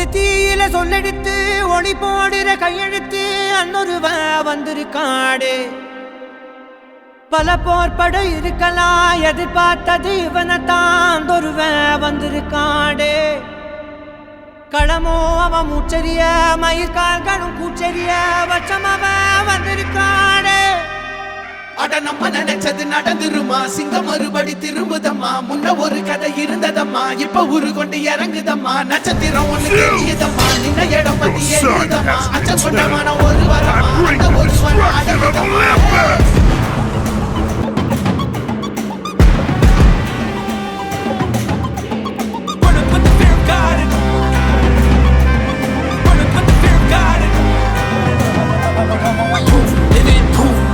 ஒரு தீயில சொல்லெடுத்து ஒளி போடுற கையெழுத்து அன்னொருவ வந்திருக்காடு. பல போர்பட இருக்கலாம் எதிர்பார்த்தது இவனைத்தான் ஒருவ வந்திருக்காடு. களமோ அவன் மூச்சரிய மயிர்கால்களும் கூச்சரிய வச்சம் அவன் வந்திருக்காடு. அட நம்ம நினைச்சது நடந்துருமா, சிங்கம் மறுபடி திரும்புதம்மா. முன்ன ஒரு கதை இருந்ததம்மா, இப்ப உரு கொண்டு இறங்குதம்மா. நட்சத்திரம் ஒண்ணு தெரியுதம்மா, நின்ன இடம் பத்தி எழுதம்மா. அச்சம் கொண்டமான ஒரு வரமா, அந்த ஒரு வரம் அடங்குதம்மா.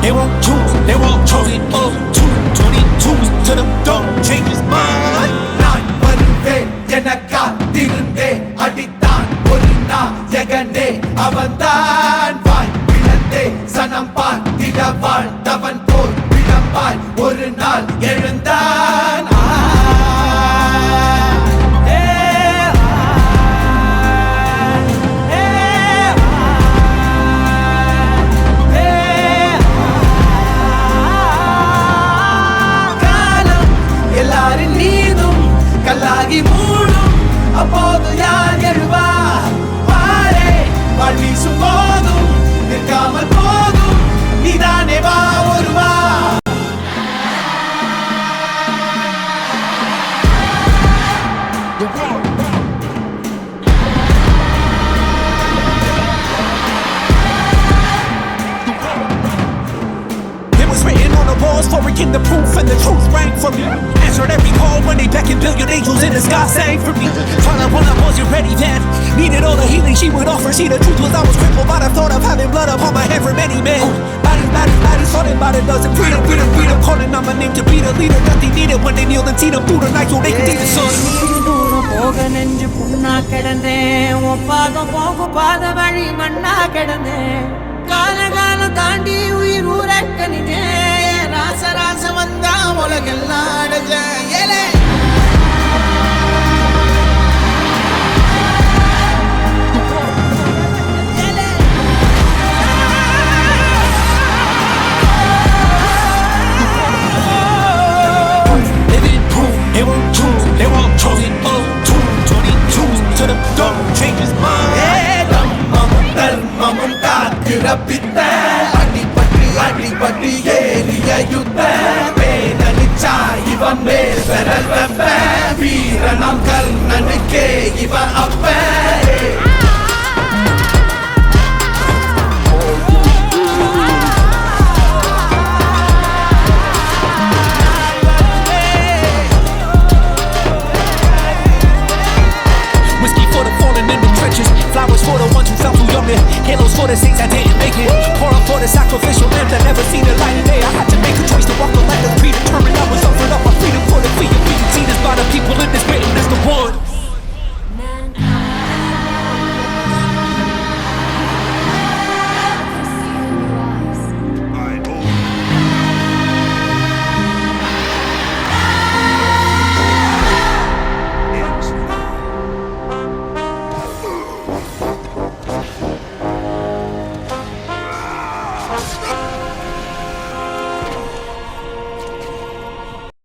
They won't choose, they won't choose it up. 222 to the door, change his mind. நான் வருவேன் எனக்கா திருந்தே அடித்தான் ஒரு நாயகனே அவன்தான். வாய் பிளந்தே சனம் பார்த்திட வாழ்ந்தவன் போல் விளம்பாய் ஒரு நாள் எழுந்தான். கல்லாகி மூடும் அப்போது யார் எழுவா? பாரே வாழ் வீசும் போதும் நிற்காமல் போதும் நீதானே வா ஒருவா. It was written on the walls for again the proof and the truth rang from me. Answered every call when they beckoned, billion angels in the sky sang for me. Trying when I wasn't ready then, needed all the healing she would offer. See, the truth was I was crippled by the thought of having blood upon my head for many men. Bodies, thought about it doesn't freedom. Calling on my name to be the leader that they needed when they kneeled and seen them through the night so they could see the sun. தூரம் போக நெஞ்சு புண்ணா கிடந்தேன், ஒப்பாதம் போக பாத வழி மண்ணா கிடந்தேன். காலகாலம் தாண்டி உயிர் ஊரக்கணினேன், ராச வந்தா உலகெல்லாம் அடைஞ்சேன். ஏலே They won't choose, they won't choose it up. 222 to the door, change his mind. தம்மமும் தர்மமும் காக்கிற பித்த, அடிபட்டு ஏறிய யுத்த. வேதனிச்சா இவன் மேல் பெறல் வெப்ப, வீரனாம் கர்ணனுக்கே இவன் அப்ப. Flowers for the ones who fell too young, halos for the saints that didn't make it. Pour up for the sacrificial lamb that never seen the light.